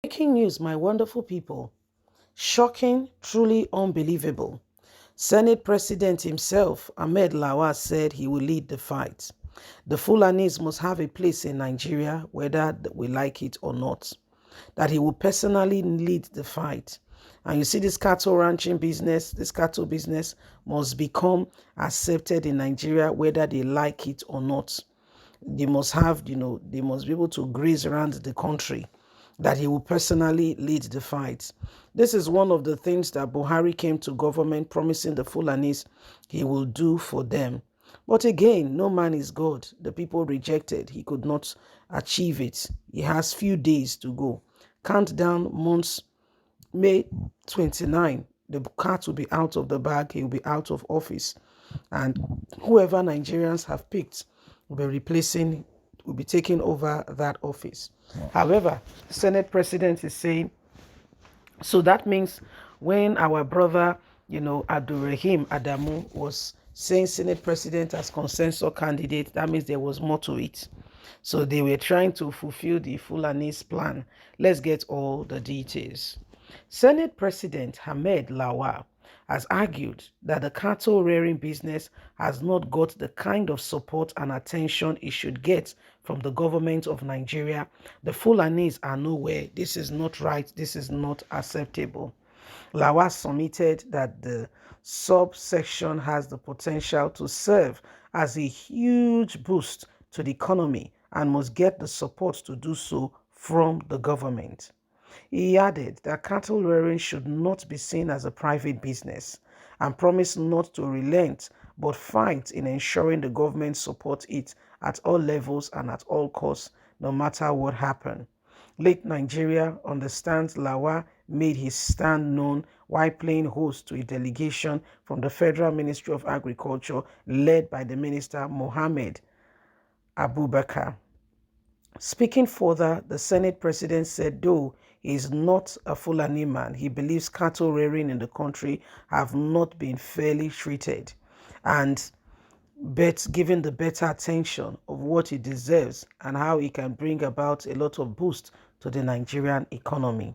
Breaking news, my wonderful people. Shocking, truly unbelievable. Senate President himself, Ahmed Lawan, said he will lead the fight. The Fulani's must have a place in Nigeria, whether we like it or not. That he will personally lead the fight. And you see, this cattle ranching business, this cattle business must become accepted in Nigeria, whether they like it or not. They must have, they must be able to graze around the country, that he will personally lead the fight. This is one of the things that Buhari came to government promising the Fulani's he will do for them. But again, no man is God. The people rejected. He could not achieve it. He has few days to go. Count down months, May 29. The cat will be out of the bag. He will be out of office. And whoever Nigerians have picked will be replacing, will be taking over that office. However, the Senate President is saying, so that means when our brother, Abdulrahim Adamu was saying Senate President as consensus candidate, that means there was more to it. So they were trying to fulfill the Fulani's plan. Let's get all the details. Senate President Hamed Lawan has argued that the cattle rearing business has not got the kind of support and attention it should get from the government of Nigeria. The Fulani's are nowhere. This is not right. This is not acceptable. Lawan submitted that the subsection has the potential to serve as a huge boost to the economy and must get the support to do so from the government. He added that cattle rearing should not be seen as a private business and promised not to relent but fight in ensuring the government supports it at all levels and at all costs, no matter what happens. Late Nigeria understands Lawan made his stand known while playing host to a delegation from the Federal Ministry of Agriculture led by the Minister Mohammed Abubakar. Speaking further, the Senate President said though he is not a Fulani man, he believes cattle rearing in the country have not been fairly treated and given the better attention of what it deserves and how it can bring about a lot of boost to the Nigerian economy.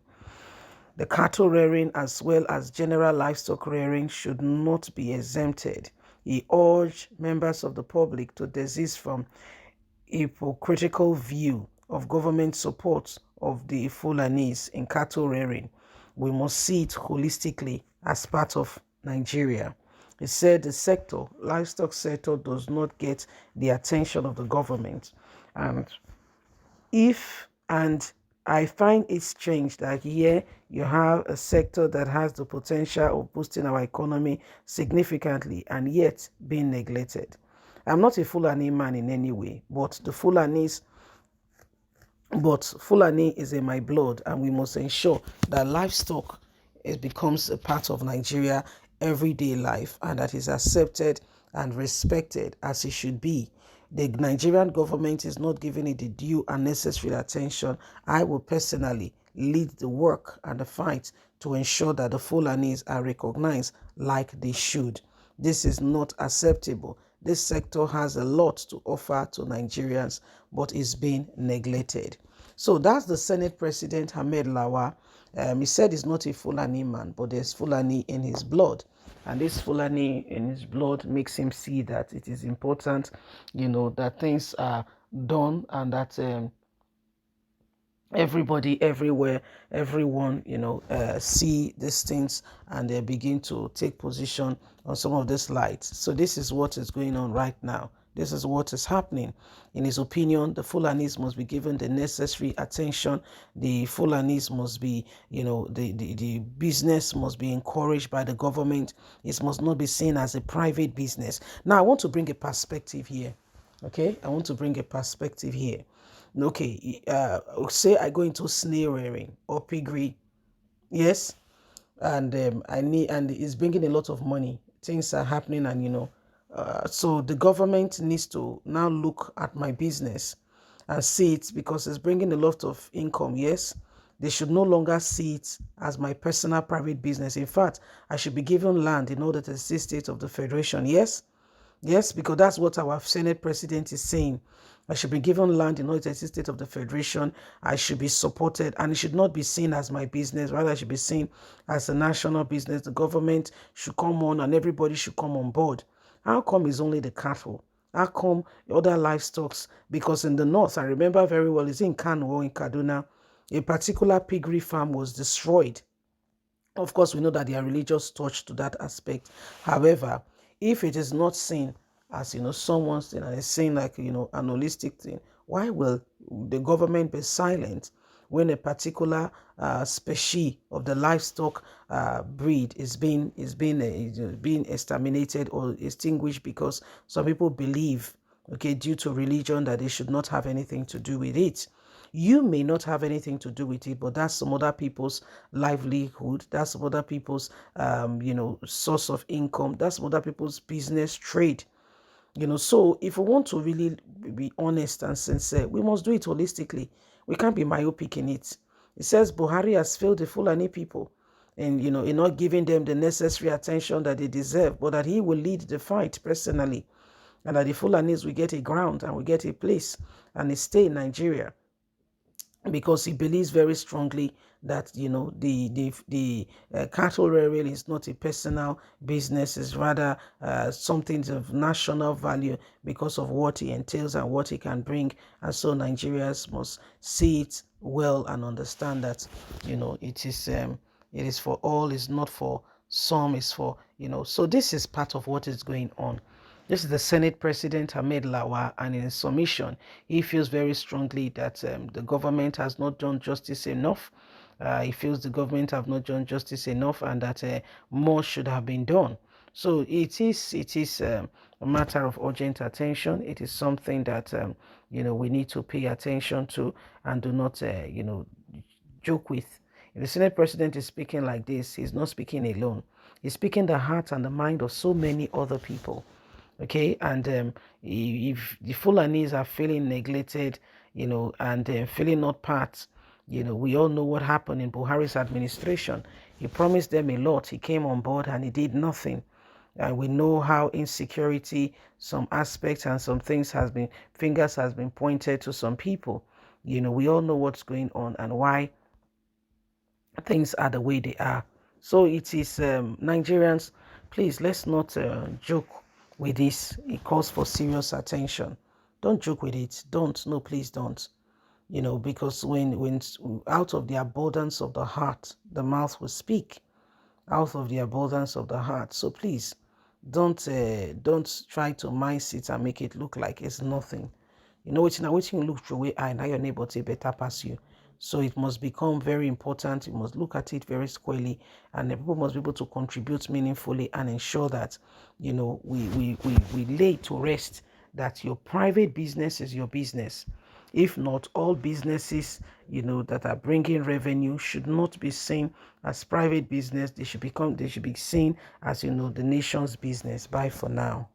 The cattle rearing as well as general livestock rearing should not be exempted. He urged members of the public to desist from hypocritical view of government support of the Fulani's in cattle rearing. We must see it holistically as part of Nigeria. He said the sector, livestock sector, does not get the attention of the government. And I find it strange that here you have a sector that has the potential of boosting our economy significantly and yet being neglected. I'm not a Fulani man in any way, but Fulani is in my blood, and we must ensure that livestock becomes a part of Nigeria everyday life and that is accepted and respected as it should be. The Nigerian government is not giving it the due and necessary attention. I will personally lead the work and the fight to ensure that the Fulani's are recognized like they should. This is not acceptable. This sector has a lot to offer to Nigerians, but is being neglected. So that's the Senate President Hamed Lawan. He said he's not a Fulani man, but there's Fulani in his blood. And this Fulani in his blood makes him see that it is important, that things are done and that everybody, everywhere, everyone, see these things and they begin to take position on some of this light. So this is what is going on right now. This is what is happening. In his opinion, the Fulani's must be given the necessary attention. The Fulani's must be, the business must be encouraged by the government. It must not be seen as a private business. Now, I want to bring a perspective here. Okay, I want to bring a perspective here. Okay, say I go into snail rearing or piggery, yes, and and it's bringing a lot of money. Things are happening, and so the government needs to now look at my business and see it because it's bringing a lot of income. Yes, they should no longer see it as my personal private business. In fact, I should be given land in order to assist state of the federation. Yes. Yes, because that's what our Senate president is saying. I should be given land in all the state of the Federation. I should be supported, and it should not be seen as my business. Rather, it should be seen as a national business. The government should come on, and everybody should come on board. How come it's only the cattle? How come other livestock? Because in the north, I remember very well, it's in Kano or in Kaduna, a particular piggery farm was destroyed. Of course, we know that there are religious touch to that aspect. However, if it is not seen as, someone's thing and it's seen like, an holistic thing, why will the government be silent when a particular species of the livestock breed is being exterminated or extinguished because some people believe, okay, due to religion, that they should not have anything to do with it? You may not have anything to do with it, but that's some other people's livelihood. That's some other people's, source of income. That's some other people's business trade. So if we want to really be honest and sincere, we must do it holistically. We can't be myopic in it. It says Buhari has failed the Fulani people and, in not giving them the necessary attention that they deserve, but that he will lead the fight personally and that the Fulani's will get a ground and will get a place and a stay in Nigeria, because he believes very strongly that the cattle rearing is not a personal business, is rather something of national value because of what he entails and what he can bring. And so Nigerians must see it well and understand that it is for all, it's not for some, it's for so this is part of what is going on. This is the Senate President Ahmed Lawan, and in his submission, he feels very strongly that the government has not done justice enough. He feels the government have not done justice enough, and that more should have been done. So it is a matter of urgent attention. It is something that we need to pay attention to and do not joke with. If the Senate President is speaking like this, he's not speaking alone. He's speaking the heart and the mind of so many other people. Okay, and if the Fulani's are feeling neglected, and feeling not part, we all know what happened in Buhari's administration. He promised them a lot. He came on board and he did nothing. And we know how insecurity, some aspects and some things fingers has been pointed to some people. We all know what's going on and why things are the way they are. So it is Nigerians, please, let's not joke with this. It calls for serious attention. Don't joke with it. Don't. No, please don't. Because when out of the abundance of the heart, the mouth will speak. Out of the abundance of the heart. So please, don't try to mince it and make it look like it's nothing. What you look through way eye, now your neighbor take better pass you. So it must become very important. You must look at it very squarely, and the people must be able to contribute meaningfully and ensure that we lay to rest that your private business is your business. If not, all businesses that are bringing revenue should not be seen as private business. They should be seen as the nation's business. Bye for now.